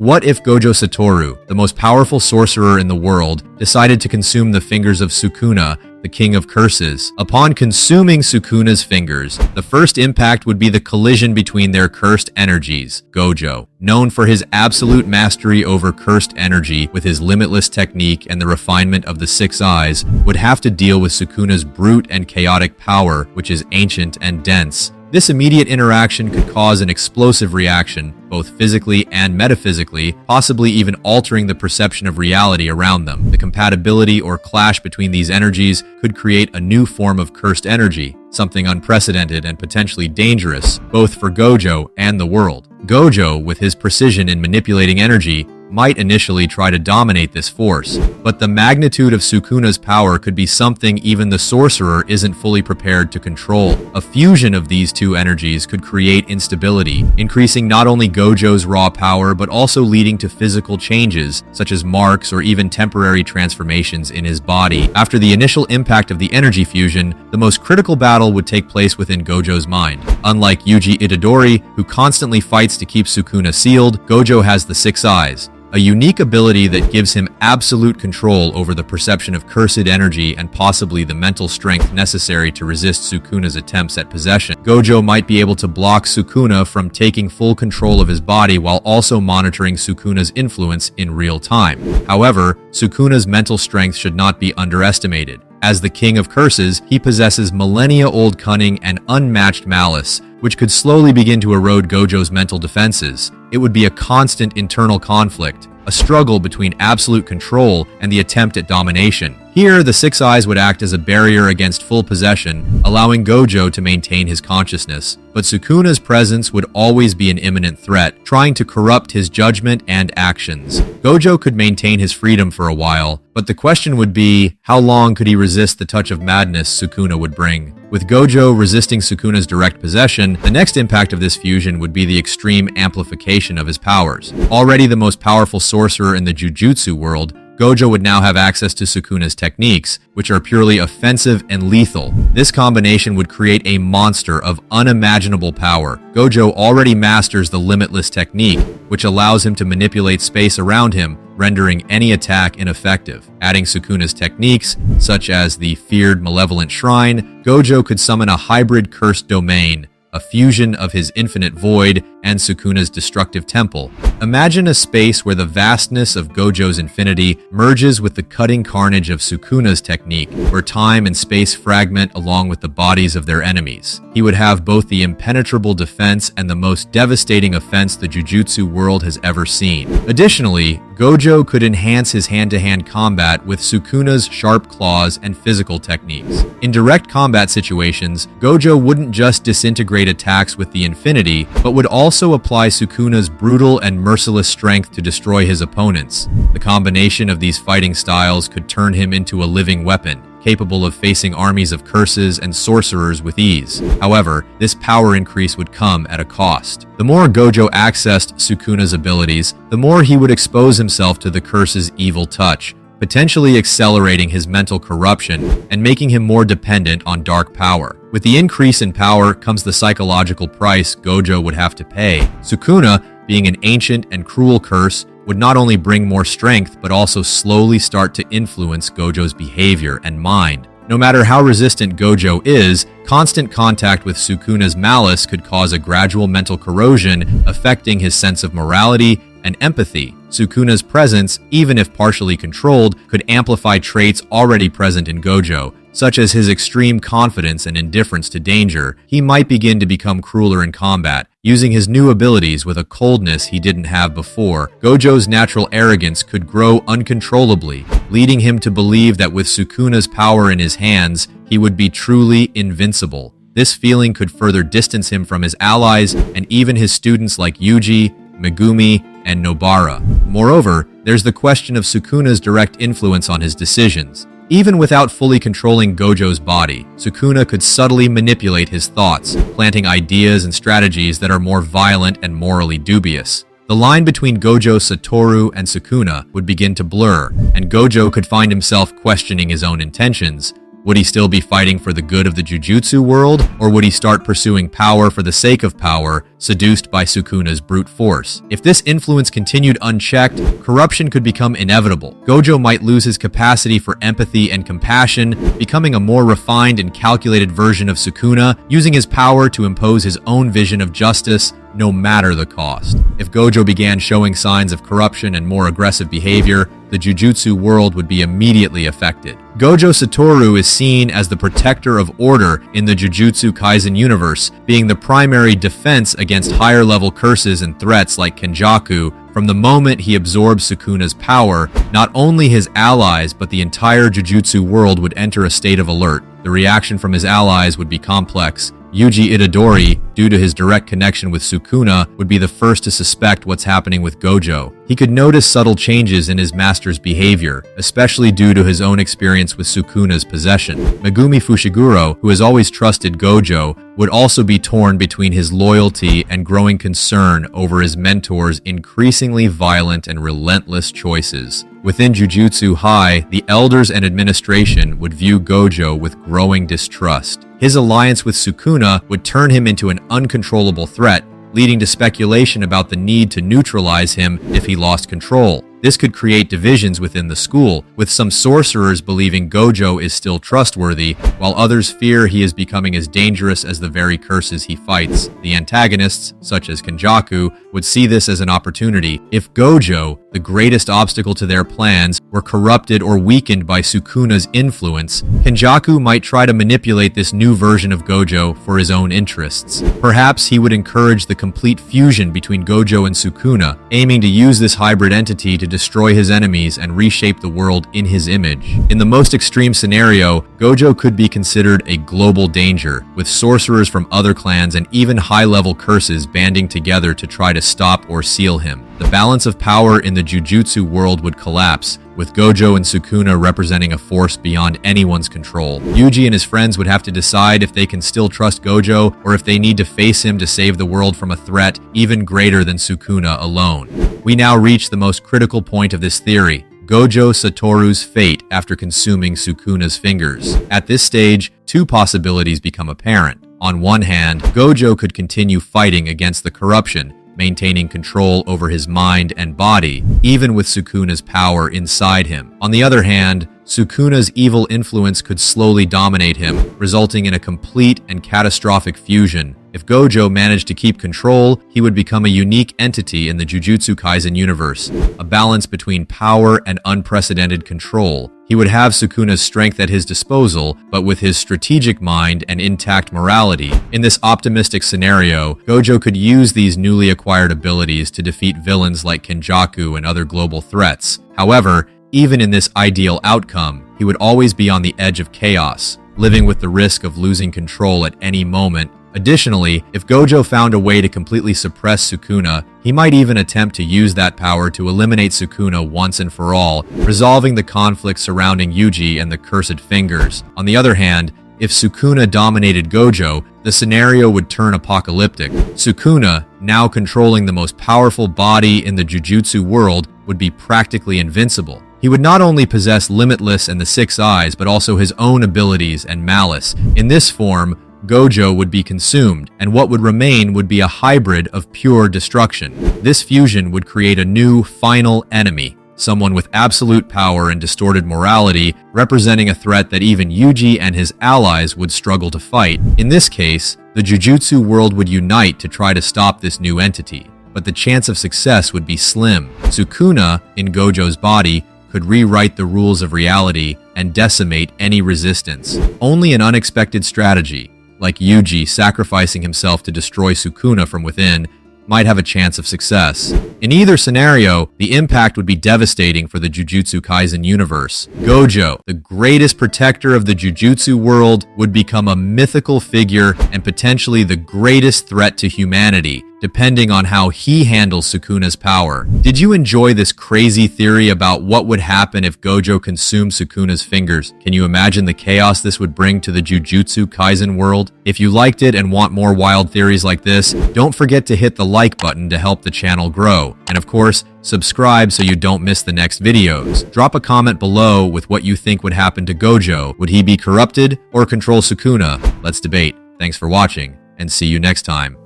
What if Gojo Satoru, the most powerful sorcerer in the world, decided to consume the fingers of Sukuna, the king of curses? Upon consuming Sukuna's fingers, the first impact would be the collision between their cursed energies. Gojo, known for his absolute mastery over cursed energy with his limitless technique and the refinement of the six eyes, would have to deal with Sukuna's brute and chaotic power, which is ancient and dense. This immediate interaction could cause an explosive reaction, both physically and metaphysically, possibly even altering the perception of reality around them. The compatibility or clash between these energies could create a new form of cursed energy, something unprecedented and potentially dangerous, both for Gojo and the world. Gojo, with his precision in manipulating energy, might initially try to dominate this force, but the magnitude of Sukuna's power could be something even the sorcerer isn't fully prepared to control. A fusion of these two energies could create instability, increasing not only Gojo's raw power but also leading to physical changes, such as marks or even temporary transformations in his body. After the initial impact of the energy fusion, the most critical battle would take place within Gojo's mind. Unlike Yuji Itadori, who constantly fights to keep Sukuna sealed, Gojo has the six eyes, a unique ability that gives him absolute control over the perception of cursed energy and possibly the mental strength necessary to resist Sukuna's attempts at possession. Gojo might be able to block Sukuna from taking full control of his body while also monitoring Sukuna's influence in real time. However, Sukuna's mental strength should not be underestimated. As the king of curses, he possesses millennia-old cunning and unmatched malice, which could slowly begin to erode Gojo's mental defenses. It would be a constant internal conflict, a struggle between absolute control and the attempt at domination. Here, the six eyes would act as a barrier against full possession, allowing Gojo to maintain his consciousness. But Sukuna's presence would always be an imminent threat, trying to corrupt his judgment and actions. Gojo could maintain his freedom for a while, but the question would be, how long could he resist the touch of madness Sukuna would bring? With Gojo resisting Sukuna's direct possession, the next impact of this fusion would be the extreme amplification of his powers. Already the most powerful sorcerer in the Jujutsu world, Gojo would now have access to Sukuna's techniques, which are purely offensive and lethal. This combination would create a monster of unimaginable power. Gojo already masters the limitless technique, which allows him to manipulate space around him, rendering any attack ineffective. Adding Sukuna's techniques, such as the feared malevolent shrine, Gojo could summon a hybrid cursed domain, a fusion of his infinite void and Sukuna's destructive temple. Imagine a space where the vastness of Gojo's infinity merges with the cutting carnage of Sukuna's technique, where time and space fragment along with the bodies of their enemies. He would have both the impenetrable defense and the most devastating offense the Jujutsu world has ever seen. Additionally, Gojo could enhance his hand-to-hand combat with Sukuna's sharp claws and physical techniques. In direct combat situations, Gojo wouldn't just disintegrate attacks with the infinity, but would also apply Sukuna's brutal and merciless strength to destroy his opponents. The combination of these fighting styles could turn him into a living weapon, capable of facing armies of curses and sorcerers with ease. However, this power increase would come at a cost. The more Gojo accessed Sukuna's abilities, the more he would expose himself to the curse's evil touch, potentially accelerating his mental corruption and making him more dependent on dark power. With the increase in power comes the psychological price Gojo would have to pay. Sukuna, being an ancient and cruel curse, would not only bring more strength, but also slowly start to influence Gojo's behavior and mind. No matter how resistant Gojo is, constant contact with Sukuna's malice could cause a gradual mental corrosion, affecting his sense of morality and empathy. Sukuna's presence, even if partially controlled, could amplify traits already present in Gojo, such as his extreme confidence and indifference to danger. He might begin to become crueler in combat, using his new abilities with a coldness he didn't have before. Gojo's natural arrogance could grow uncontrollably, leading him to believe that with Sukuna's power in his hands, he would be truly invincible. This feeling could further distance him from his allies and even his students like Yuji, Megumi, and Nobara. Moreover, there's the question of Sukuna's direct influence on his decisions. Even without fully controlling Gojo's body, Sukuna could subtly manipulate his thoughts, planting ideas and strategies that are more violent and morally dubious. The line between Gojo Satoru and Sukuna would begin to blur, and Gojo could find himself questioning his own intentions. Would he still be fighting for the good of the Jujutsu world, or would he start pursuing power for the sake of power, seduced by Sukuna's brute force? If this influence continued unchecked, corruption could become inevitable. Gojo might lose his capacity for empathy and compassion, becoming a more refined and calculated version of Sukuna, using his power to impose his own vision of justice, no matter the cost. If Gojo began showing signs of corruption and more aggressive behavior, the Jujutsu world would be immediately affected. Gojo Satoru is seen as the protector of order in the Jujutsu Kaisen universe, being the primary defense against higher-level curses and threats like Kenjaku. From the moment he absorbs Sukuna's power, not only his allies but the entire Jujutsu world would enter a state of alert. The reaction from his allies would be complex. Yuji Itadori, due to his direct connection with Sukuna, would be the first to suspect what's happening with Gojo. He could notice subtle changes in his master's behavior, especially due to his own experience with Sukuna's possession. Megumi Fushiguro, who has always trusted Gojo, would also be torn between his loyalty and growing concern over his mentor's increasingly violent and relentless choices. Within Jujutsu High, the elders and administration would view Gojo with growing distrust. His alliance with Sukuna would turn him into an uncontrollable threat, leading to speculation about the need to neutralize him if he lost control. This could create divisions within the school, with some sorcerers believing Gojo is still trustworthy, while others fear he is becoming as dangerous as the very curses he fights. The antagonists, such as Kenjaku, would see this as an opportunity. If Gojo, the greatest obstacle to their plans, were corrupted or weakened by Sukuna's influence, Kenjaku might try to manipulate this new version of Gojo for his own interests. Perhaps he would encourage the complete fusion between Gojo and Sukuna, aiming to use this hybrid entity to destroy his enemies and reshape the world in his image. In the most extreme scenario, Gojo could be considered a global danger, with sorcerers from other clans and even high-level curses banding together to try to stop or seal him. The balance of power in the Jujutsu world would collapse, with Gojo and Sukuna representing a force beyond anyone's control. Yuji and his friends would have to decide if they can still trust Gojo or if they need to face him to save the world from a threat even greater than Sukuna alone. We now reach the most critical point of this theory: Gojo Satoru's fate after consuming Sukuna's fingers. At this stage, two possibilities become apparent. On one hand, Gojo could continue fighting against the corruption, maintaining control over his mind and body, even with Sukuna's power inside him. On the other hand, Sukuna's evil influence could slowly dominate him, resulting in a complete and catastrophic fusion. If Gojo managed to keep control, he would become a unique entity in the Jujutsu Kaisen universe, a balance between power and unprecedented control. He would have Sukuna's strength at his disposal, but with his strategic mind and intact morality. In this optimistic scenario, Gojo could use these newly acquired abilities to defeat villains like Kenjaku and other global threats. However, even in this ideal outcome, he would always be on the edge of chaos, living with the risk of losing control at any moment. Additionally, if Gojo found a way to completely suppress Sukuna, he might even attempt to use that power to eliminate Sukuna once and for all, resolving the conflict surrounding Yuji and the Cursed Fingers. On the other hand, if Sukuna dominated Gojo, the scenario would turn apocalyptic. Sukuna, now controlling the most powerful body in the Jujutsu world, would be practically invincible. He would not only possess Limitless and the Six Eyes, but also his own abilities and malice. In this form, Gojo would be consumed, and what would remain would be a hybrid of pure destruction. This fusion would create a new, final enemy, someone with absolute power and distorted morality, representing a threat that even Yuji and his allies would struggle to fight. In this case, the Jujutsu world would unite to try to stop this new entity, but the chance of success would be slim. Sukuna, in Gojo's body, could rewrite the rules of reality and decimate any resistance. Only an unexpected strategy, like Yuji sacrificing himself to destroy Sukuna from within, might have a chance of success. In either scenario, the impact would be devastating for the Jujutsu Kaisen universe. Gojo, the greatest protector of the Jujutsu world, would become a mythical figure and potentially the greatest threat to humanity, depending on how he handles Sukuna's power. Did you enjoy this crazy theory about what would happen if Gojo consumed Sukuna's fingers? Can you imagine the chaos this would bring to the Jujutsu Kaisen world? If you liked it and want more wild theories like this, don't forget to hit the like button to help the channel grow. And of course, subscribe so you don't miss the next videos. Drop a comment below with what you think would happen to Gojo. Would he be corrupted or control Sukuna? Let's debate. Thanks for watching, and see you next time.